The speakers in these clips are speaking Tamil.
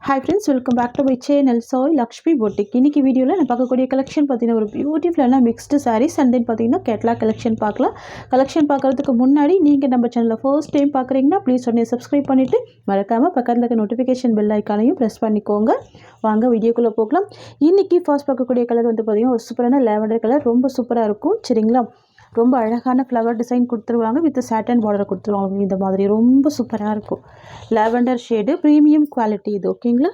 Hi friends, welcome back to my channel Soy Lakshmi Boutique. இன்னைக்கு வீடியோல நான் பார்க்கக்கூடிய கலெக்ஷன் பார்த்தீங்கன்னா ஒரு பியூட்டிஃபுல்லான மிக்ஸ்டு sarees and then பார்த்தீங்கன்னா கேட்லாக் கலெக்ஷன் பார்க்கலாம். கலெக்ஷன் பார்க்கறதுக்கு முன்னாடி நீங்க நம்ம சேனலை ஃபர்ஸ்ட் டைம் பார்க்குறீங்கன்னா ப்ளீஸ் உடனே சப்ஸ்கிரைப் பண்ணிட்டு மறக்காம பக்கத்துல இருக்க நோட்டிஃபிகேஷன் பெல் ஐகானையும் பிரஸ் பண்ணிக்கோங்க. வாங்க வீடியோக்குள்ள போகலாம். இன்னைக்கு ஃபர்ஸ்ட் பார்க்கக்கூடிய கலர் வந்து பார்த்தீங்கன்னா ஒரு சூப்பரான லாவெண்டர் கலர், ரொம்ப சூப்பரா இருக்கும். சரிங்களா? ரொம்ப அழகான ஃப்ளவர் டிசைன் கொடுத்துருவாங்க, வித் சாட்டன் பார்டர் கொடுத்துருவாங்க. இந்த மாதிரி ரொம்ப சூப்பராக இருக்கும். லாவெண்டர் ஷேடு, ப்ரீமியம் குவாலிட்டி இது. ஓகேங்களா?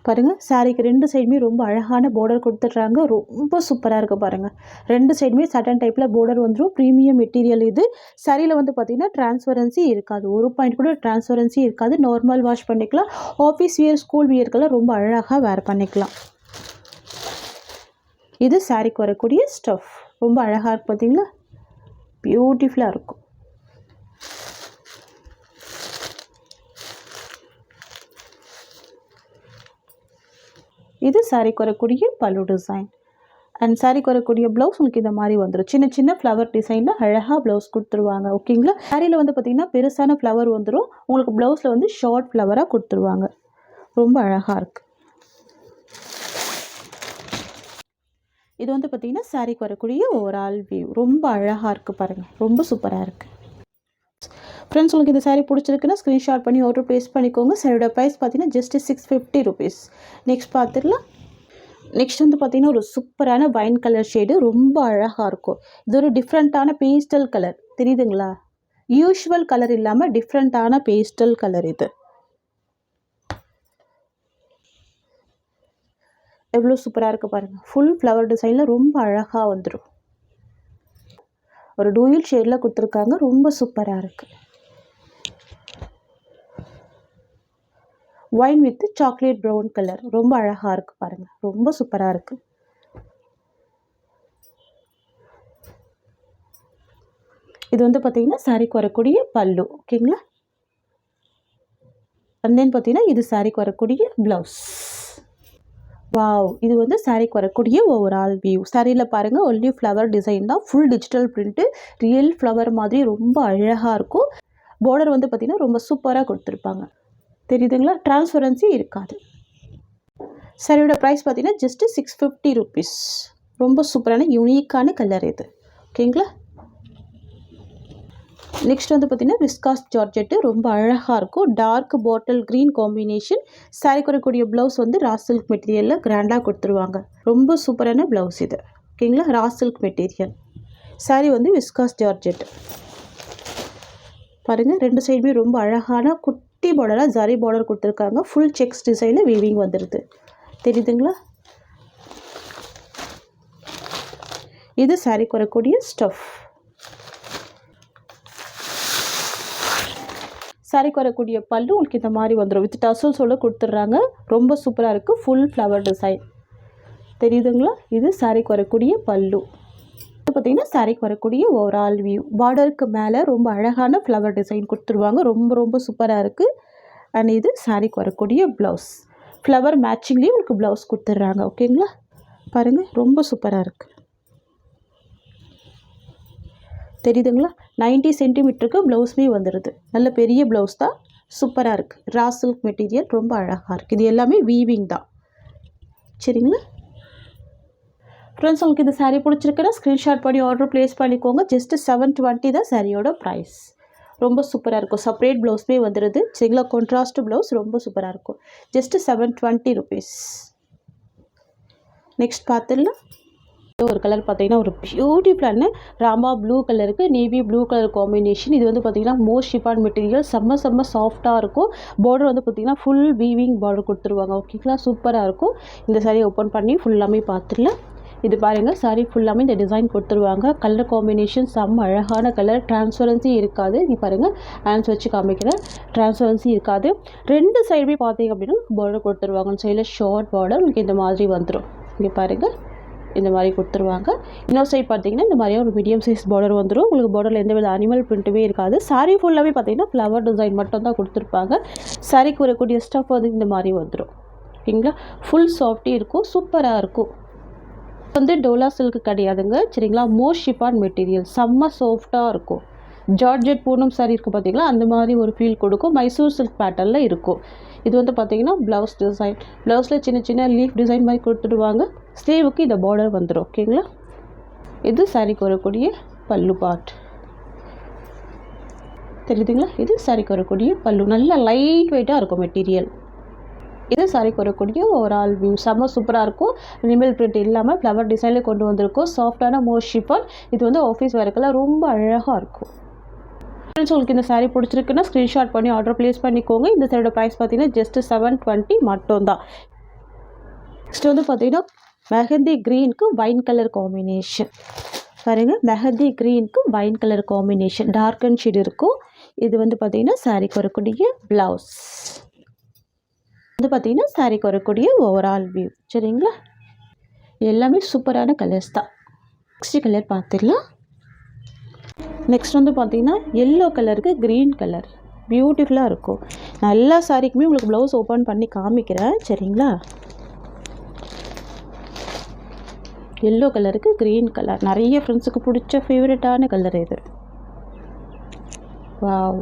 பாருங்கள், சாரீக்கு ரெண்டு சைடுமே ரொம்ப அழகான பார்டர் கொடுத்துட்றாங்க. ரொம்ப சூப்பராக இருக்குது பாருங்கள். ரெண்டு சைடுமே சாட்டன் டைப்பில் பார்டர் வந்துடும். ப்ரீமியம் மெட்டீரியல் இது. சாரியில் வந்து பார்த்திங்கன்னா டிரான்ஸ்பரன்சி இருக்காது, ஒரு பாயிண்ட் கூட டிரான்ஸ்பரன்சி இருக்காது. நார்மல் வாஷ் பண்ணிக்கலாம். ஆஃபீஸ் வியர், ஸ்கூல் வியர்க்கெல்லாம் ரொம்ப அழகாக வேர் பண்ணிக்கலாம். இது சாரிக்கு வரக்கூடிய ஸ்டஃப். ரொம்ப அழகாக இருக்குது பார்த்தீங்களா? பியூட்டிஃபுல்லாக இருக்கும். இது சாரிக்கு வரக்கூடிய பல்லு டிசைன் அண்ட் சாரிக்கு வரக்கூடிய ப்ளவுஸ் உங்களுக்கு இந்த மாதிரி வந்துடும். சின்ன சின்ன ஃப்ளவர் டிசைனில் அழகாக ப்ளவுஸ் கொடுத்துருவாங்க. ஓகேங்களா? சாரியில் வந்து பார்த்திங்கன்னா பெருசான ஃப்ளவர் வந்துடும். உங்களுக்கு ப்ளவுஸில் வந்து ஷார்ட் ஃப்ளவராக கொடுத்துருவாங்க. ரொம்ப அழகாக இருக்குது. இது வந்து பார்த்திங்கன்னா சாரிக்கு வரக்கூடிய ஓவரால் வியூ. ரொம்ப அழகாக இருக்குது பாருங்கள். ரொம்ப சூப்பராக இருக்குது. ஃப்ரெண்ட்ஸ், உங்களுக்கு இந்த சாரீ பிடிச்சிருக்குன்னா ஸ்க்ரீன்ஷாட் பண்ணி ஆர்டர் ப்ளேஸ் பண்ணிக்கோங்க. சாரியோட ப்ரைஸ் பார்த்தீங்கன்னா ஜஸ்ட் 650 rupees. நெக்ஸ்ட் பார்த்துடலாம். நெக்ஸ்ட் வந்து பார்த்திங்கன்னா ஒரு சூப்பரான வைன் கலர் ஷேடு, ரொம்ப அழகாக இருக்கும். இது ஒரு டிஃப்ரெண்ட்டான பேஸ்டல் கலர், தெரியுதுங்களா? யூஷுவல் கலர் இல்லாமல் டிஃப்ரெண்ட்டான பேஸ்டல் கலர் இது. எவ்வளோ சூப்பராக இருக்குது பாருங்கள். ஃபுல் ஃப்ளவர் டிசைனில் ரொம்ப அழகாக வந்துடும். ஒரு டூயல் ஷேடில் கொடுத்துருக்காங்க. ரொம்ப சூப்பராக இருக்குது. Wine with chocolate brown colour, ரொம்ப அழகாக இருக்குது பாருங்கள். ரொம்ப சூப்பராக இருக்குது. இது வந்து பார்த்திங்கன்னா சாரிக்கு வரக்கூடிய பல்லு. ஓகேங்களா? அண்ட் தென் பார்த்திங்கன்னா இது சாரிக்கு வரக்கூடிய ப்ளவுஸ். வாவ்! இது வந்து சாரிக்கு வரக்கூடிய ஓவரால் வியூ. சாரியில் பாருங்கள், ஒன்லி ஃப்ளவர் டிசைன் தான். Full digital print, real flower மாதிரி ரொம்ப அழகாக இருக்கும். பார்டர் வந்து பார்த்திங்கன்னா ரொம்ப சூப்பராக கொடுத்துருப்பாங்க. தெரியுதுங்களா? டிரான்ஸ்பரன்சி இருக்காது. சாரியோட ப்ரைஸ் பார்த்திங்கன்னா ஜஸ்ட்டு 650 rupees. ரொம்ப சூப்பரான யூனிக்கான கலர் இது. ஓகேங்களா? நெக்ஸ்ட் வந்து பார்த்திங்கன்னா விஸ்காஸ் ஜார்ஜெட்டு, ரொம்ப அழகாக இருக்கும். Dark bottle green combination. சாரிக்கு வரக்கூடிய ப்ளவுஸ் வந்து ரா சில்க் மெட்டீரியலில் கிராண்டாக கொடுத்துருவாங்க. ரொம்ப சூப்பரான ப்ளவுஸ் இது. ஓகேங்களா? Raw silk material. சாரி வந்து விஸ்காஸ் ஜார்ஜெட்டு. பாருங்கள், ரெண்டு சைடுமே ரொம்ப அழகான குட்டி பார்டராக ஜரி பார்டர் கொடுத்துருக்காங்க. ஃபுல் செக்ஸ் டிசைனில் வீவிங் வந்துடுது. தெரியுதுங்களா? இது சாரிக்கு வரக்கூடிய ஸ்டஃப். சாரிக்கு வரக்கூடிய பல்லு உங்களுக்கு இந்த மாதிரி வந்துடும். வித் டசல்ஸோட கொடுத்துட்றாங்க. ரொம்ப சூப்பராக இருக்குது. Full flower design. தெரியுதுங்களா? இது சாரிக்கு வரக்கூடிய பல்லு. இது பார்த்திங்கன்னா சாரிக்கு வரக்கூடிய ஓவரால் வியூ. பார்டருக்கு மேலே ரொம்ப அழகான ஃப்ளவர் டிசைன் கொடுத்துருவாங்க. ரொம்ப ரொம்ப சூப்பராக இருக்குது. அண்ட் இது சாரிக்கு வரக்கூடிய ப்ளவுஸ். ஃப்ளவர் மேட்சிங்லேயும் உங்களுக்கு ப்ளவுஸ் கொடுத்துட்றாங்க. ஓகேங்களா? பாருங்கள், ரொம்ப சூப்பராக இருக்குது. தெரியுதுங்களா? 90 சென்டிமீட்டருக்கு ப்ளவுஸ்மே வந்துடுது. நல்ல பெரிய ப்ளவுஸ் தான். சூப்பராக இருக்குது. ரா சில்க் மெட்டீரியல், ரொம்ப அழகாக இருக்குது. இது எல்லாமே வீவிங் தான். சரிங்களா? ஃப்ரெண்ட்ஸ், உங்களுக்கு இந்த சாரீ பிடிச்சிருக்குன்னா ஸ்க்ரீன்ஷாட் பண்ணி ஆர்டர் ப்ளேஸ் பண்ணிக்கோங்க. ஜஸ்ட்டு 720 தான் சாரியோட ப்ரைஸ். ரொம்ப சூப்பராக இருக்கும். செப்பரேட் ப்ளவுஸ்மே வந்துடுது. சரிங்களா? கான்ட்ராஸ்ட் ப்ளவுஸ் ரொம்ப சூப்பராக இருக்கும். Just 720 rupees. நெக்ஸ்ட் பார்த்துடலாம். ஒரு கலர் பார்த்தீங்கன்னா ஒரு பியூட்டிஃபுல்லான ராமா ப்ளூ கலருக்கு நேவி ப்ளூ கலர் காம்பினேஷன். இது வந்து பார்த்திங்கன்னா மோஸ்ட் ஷிஃபான் மெட்டீரியல். செம்ம சாஃப்டாக இருக்கும். பார்டர் வந்து பார்த்திங்கன்னா ஃபுல் வீவிங் பார்டர் கொடுத்துருவாங்க. ஓகேங்களா? சூப்பராக இருக்கும். இந்த சாரீ ஓப்பன் பண்ணி ஃபுல்லாமே பார்த்துடலாம். இது பாருங்கள், சாரீ ஃபுல்லாமே இந்த டிசைன் கொடுத்துருவாங்க. கலர் காம்பினேஷன் செம்ம அழகான கலர். டிரான்ஸ்பரன்சி இருக்காது. நீ பாருங்கள், ஹேண்ட்ஸ் வச்சு காமிக்கிறேன். டிரான்ஸ்பரன்சி இருக்காது. ரெண்டு சைடுமே பார்த்தீங்க அப்படின்னா பார்டர் கொடுத்துருவாங்க. சைடில் ஷார்ட் பார்டர் உங்களுக்கு இந்த மாதிரி வந்துடும். இங்கே பாருங்கள், இந்த மாதிரி கொடுத்துருவாங்க. இன்னொரு சைட் பார்த்தீங்கன்னா இந்த மாதிரியே ஒரு மீடியம் சைஸ் பார்டர் வந்துடும். உங்களுக்கு பார்டரில் எந்த வித அனிமல் பிரிண்ட்டுமே இருக்காது. சாரீ ஃபுல்லாகவே பார்த்தீங்கன்னா ஃப்ளவர் டிசைன் மட்டும் தான் கொடுத்துருப்பாங்க. சாரீக்கு வரக்கூடிய ஸ்டஃப் வந்து இந்த மாதிரி வந்துடும். ஓகேங்களா? ஃபுல் சாஃப்டி இருக்கும். சூப்பராக இருக்கும். வந்து டோலா சில்க் கிடையாதுங்க. சரிங்களா? Most chiffon material. செம்ம சாஃப்டாக இருக்கும். ஜார்ஜெட் பூனம் சாரி இருக்குது பார்த்தீங்களா, அந்த மாதிரி ஒரு ஃபீல் கொடுக்கும். மைசூர் சில்க் பேட்டர்னில் இருக்கும். இது வந்து பார்த்தீங்கன்னா ப்ளவுஸ் டிசைன். ப்ளவுஸில் சின்ன சின்ன லீஃப் டிசைன் மாதிரி கொடுத்துடுவாங்க. ஸ்லீவுக்கு இந்த பார்டர் வந்துடும். ஓகேங்களா. இது சாரிக்கு வரக்கூடிய பல்லு பார்ட். தெரியுதுங்களா. இது சாரிக்கு வரக்கூடிய பல்லு. நல்லா லைட் வெயிட்டாக இருக்கும் மெட்டீரியல். இது சாரிக்கு வரக்கூடிய ஓவரால் வியூ. செம்ம சூப்பராக இருக்கும். நிமல் பிரிண்ட் இல்லாமல் ஃப்ளவர் டிசைனில் கொண்டு வந்திருக்கும். சாஃப்டான மோர் ஷிஃபான். இது வந்து ஆஃபீஸ் வேர்க்கெல்லாம் ரொம்ப அழகாக இருக்கும். ஃப்ரெண்ட்ஸ், உங்களுக்கு இந்த சாரீ பிடிச்சிருக்குன்னா ஸ்க்ரீன்ஷாட் பண்ணி ஆர்டர் ப்ளேஸ் பண்ணிக்கோங்க. இந்த சாரியோட ப்ரைஸ் பார்த்தீங்கன்னா ஜஸ்ட் 720 மட்டும்தான். நெக்ஸ்ட் வந்து பார்த்தீங்கன்னா மெஹந்தி க்ரீனுக்கு வைன் கலர் காம்பினேஷன் பாருங்க. மெஹந்தி க்ரீனுக்கு wine colour combination dark and shade இருக்கும். இது வந்து பார்த்தீங்கன்னா சாரிக்கு வரக்கூடிய ப்ளவுஸ். வந்து பார்த்தீங்கன்னா சாரிக்கு வரக்கூடிய ஓவரால் வியூ. சரிங்களா. எல்லாமே சூப்பரான கலர்ஸ் தான். நெக்ஸ்ட் கலர் பார்த்துடலாம். நெக்ஸ்ட் வந்து பார்த்தீங்கன்னா எல்லோ கலருக்கு க்ரீன் கலர் பியூட்டிஃபுல்லாக இருக்கும். நான் எல்லா சாரிக்குமே உங்களுக்கு ப்ளவுஸ் ஓப்பன் பண்ணி காமிக்கிறேன். சரிங்களா. எல்லோ கலருக்கு க்ரீன் கலர் நிறைய ஃப்ரெண்ட்ஸுக்கு பிடிச்ச ஃபேவரட்டான கலர் இது. வாவ்,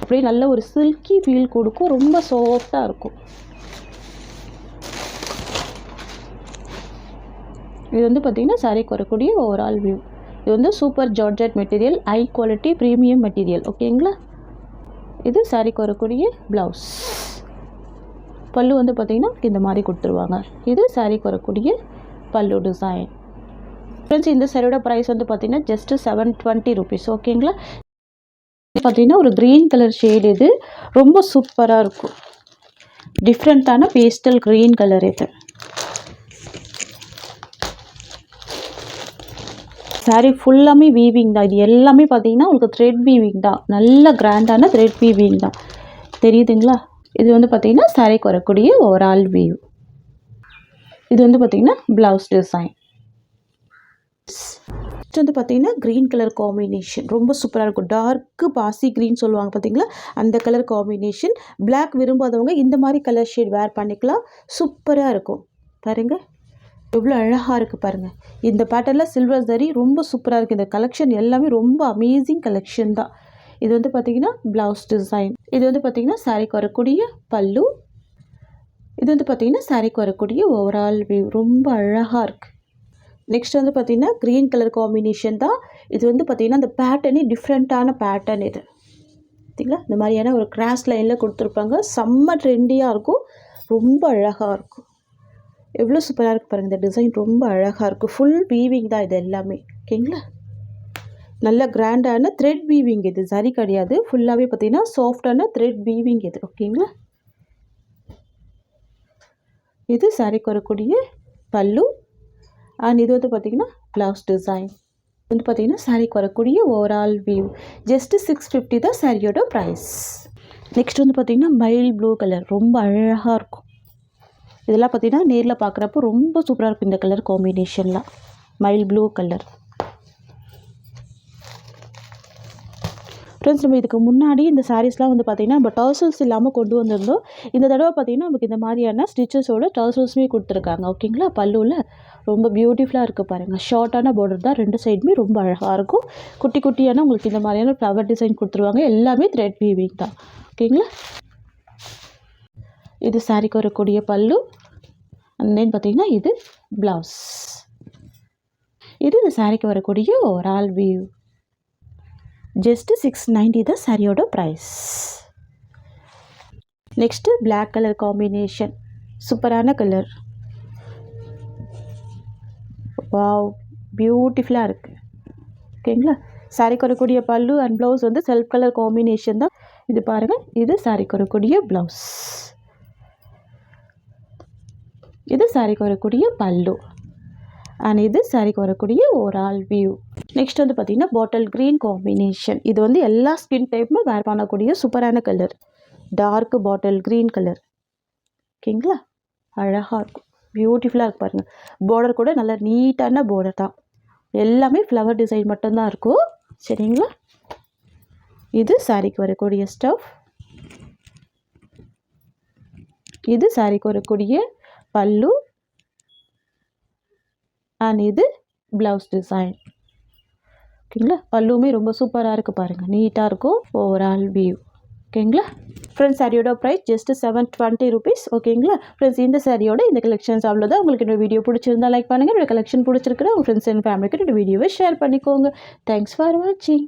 அப்படியே நல்ல ஒரு சில்கி ஃபீல் கொடுக்கும். ரொம்ப சாஃப்டாக இருக்கும். இது வந்து பார்த்திங்கன்னா சாரிக்கு வரக்கூடிய ஓவரால் வியூ. இது வந்து super georgette material, high quality premium material. ஓகேங்களா. இது சாரிக்கு வரக்கூடிய ப்ளவுஸ். பல்லு வந்து பார்த்திங்கன்னா இந்த மாதிரி கொடுத்துருவாங்க. இது சாரிக்கு வரக்கூடிய பல்லு டிசைன். ஃப்ரெண்ட்ஸ், இந்த சாரியோட ப்ரைஸ் வந்து பார்த்திங்கன்னா ஜஸ்ட் 720 rupees. ஓகேங்களா. பார்த்தீங்கன்னா ஒரு க்ரீன் கலர் ஷேடு. இது ரொம்ப சூப்பராக இருக்கும். டிஃப்ரெண்ட்டான பேஸ்டல் க்ரீன் கலர் இது. சாரீ ஃபுல்லாமே வீவிங் தான். இது எல்லாமே பார்த்தீங்கன்னா உங்களுக்கு த்ரெட் வீவிங் தான். நல்ல கிராண்டான த்ரெட் வீவிங் தான். தெரியுதுங்களா. இது வந்து பார்த்தீங்கன்னா சாரீக்கு வரக்கூடிய ஓவரால் வியூ. இது வந்து பார்த்தீங்கன்னா ப்ளவுஸ் டிசைன். நெக்ஸ்ட் வந்து பார்த்தீங்கன்னா க்ரீன் கலர் காம்பினேஷன் ரொம்ப சூப்பராக இருக்கும். டார்க்கு பாசி க்ரீன் சொல்லுவாங்க பார்த்தீங்களா, அந்த கலர் காம்பினேஷன். பிளாக் விரும்பாதவங்க இந்த மாதிரி கலர் ஷேட் வேர் பண்ணிக்கலாம். சூப்பராக இருக்கும். பாருங்கள் எவ்வளோ அழகாக இருக்குது பாருங்கள். இந்த பேட்டர்னில் சில்வர் ஜரி ரொம்ப சூப்பராக இருக்குது. இந்த கலெக்ஷன் எல்லாமே ரொம்ப அமேசிங் கலெக்ஷன் தான். இது வந்து பார்த்திங்கன்னா ப்ளவுஸ் டிசைன். இது வந்து பார்த்திங்கன்னா சாரிக்கு வரக்கூடிய பல்லு. இது வந்து பார்த்திங்கன்னா சாரிக்கு வரக்கூடிய ஓவரால் வியூ. ரொம்ப அழகாக இருக்குது. நெக்ஸ்ட் வந்து பார்த்திங்கன்னா க்ரீன் கலர் காம்பினேஷன் தான். இது வந்து பார்த்திங்கன்னா அந்த பேட்டர்னே டிஃப்ரெண்ட்டான பேட்டர்ன். இது பார்த்திங்களா, இந்த மாதிரியான ஒரு கிராஸ் லைனில் கொடுத்துருப்பாங்க. செம்ம ட்ரெண்டியாக இருக்கும். ரொம்ப அழகாக இருக்கும். எவ்வளோ சூப்பராக இருக்குது பாருங்கள். இந்த டிசைன் ரொம்ப அழகாக இருக்குது. ஃபுல் வீவிங் தான் இது எல்லாமே. ஓகேங்களா. நல்ல கிராண்டான த்ரெட் வீவிங். இது சரி கிடையாது. ஃபுல்லாகவே பார்த்திங்கன்னா சாஃப்டான த்ரெட் வீவிங் இது. ஓகேங்களா. இது சாரிக்கு வரக்கூடிய பல்லு. அண்ட் இது வந்து பார்த்திங்கன்னா ப்ளவுஸ் டிசைன். வந்து பார்த்திங்கன்னா சாரிக்கு வரக்கூடிய ஓவரால் வியூ. ஜஸ்ட்டு 650 தான் சாரியோட ப்ரைஸ். நெக்ஸ்ட் வந்து பார்த்திங்கன்னா மைல் ப்ளூ கலர் ரொம்ப அழகாக இருக்கும். இதெல்லாம் பார்த்திங்கன்னா நேரில் பார்க்குறப்போ ரொம்ப சூப்பராக இருக்கும். இந்த கலர் காம்பினேஷன்லாம் மைல் ப்ளூ கலர். ஃப்ரெண்ட்ஸ், நம்ம இதுக்கு முன்னாடி இந்த சாரீஸ்லாம் வந்து பார்த்திங்கன்னா நம்ம டர்சல்ஸ் இல்லாமல் கொண்டு வந்திருந்தோம். இந்த தடவை பார்த்திங்கன்னா நமக்கு இந்த மாதிரியான ஸ்டிச்சஸோட டர்சல்ஸுமே கொடுத்துருக்காங்க. ஓகேங்களா. பல்லுவில் ரொம்ப பியூட்டிஃபுல்லாக இருக்குது பாருங்கள். ஷார்ட்டான பார்டர் தான். ரெண்டு சைடுமே ரொம்ப அழகாக இருக்கும். குட்டி குட்டியான உங்களுக்கு இந்த மாதிரியான ஃப்ளவர் டிசைன் கொடுத்துருவாங்க. எல்லாமே த்ரெட் வீவிங் தான். ஓகேங்களா. இது சாரிக்கு வரக்கூடிய பல்லு. அண்ட் தென் பார்த்திங்கன்னா இது ப்ளவுஸ். இது இந்த சாரிக்கு வரக்கூடிய ஓவரால் வியூ. ஜஸ்ட்டு 690 தான் சாரியோட price. Next black colour combination. சூப்பரான கலர். வாவ், பியூட்டிஃபுல்லாக இருக்குது. ஓகேங்களா. சாரிக்கு வரக்கூடிய பல்லு அண்ட் ப்ளவுஸ் வந்து செல்ஃப் கலர் காம்பினேஷன் தான். இது பாருங்கள். இது சாரிக்கு வரக்கூடிய ப்ளவுஸ். இது சாரிக்கு வரக்கூடிய பல்லு. அண்ட் இது சாரிக்கு வரக்கூடிய ஓவரால் வியூ. நெக்ஸ்ட் வந்து பார்த்திங்கன்னா பாட்டில் க்ரீன் காம்பினேஷன். இது வந்து எல்லா ஸ்கின் டைப்புமே வேர் பண்ணக்கூடிய சூப்பரான colour. Dark bottle green colour. ஓகேங்களா. அழகாக இருக்கும். பியூட்டிஃபுல்லாக இருக்கு பாருங்கள். பார்டர் கூட நல்ல நீட்டான பார்டர் தான். எல்லாமே ஃப்ளவர் டிசைன் மட்டும்தான் இருக்கும். சரிங்களா. இது சாரிக்கு வரக்கூடிய ஸ்டஃப். இது சாரிக்கு வரக்கூடிய பல்லு. அண்ட் இது ப்ளவுஸ் டிசைன். ஓகேங்களா. பல்லுமே ரொம்ப சூப்பராக இருக்குது பாருங்கள், நீட்டாக இருக்கும் ஓவரால் வியூ. ஓகேங்களா ஃப்ரெண்ட்ஸ், சாரியோட ப்ரைஸ் ஜஸ்ட் 720 rupees. ஓகேங்களா ஃப்ரெண்ட்ஸ், இந்த சாரியோட இந்த கலெக்ஷன்ஸ் அவ்வளோதான். உங்களுக்கு இந்த வீடியோ பிடிச்சிருந்தா லைக் பண்ணுங்கள். இந்த கலெக்ஷன் பிடிச்சிருக்குன்னா உங்கள் ஃப்ரெண்ட்ஸ் அண்ட் ஃபேமிலிக்கு இந்த வீடியோவை ஷேர் பண்ணிக்கோங்க. தேங்க்ஸ் ஃபார் வாட்சிங்.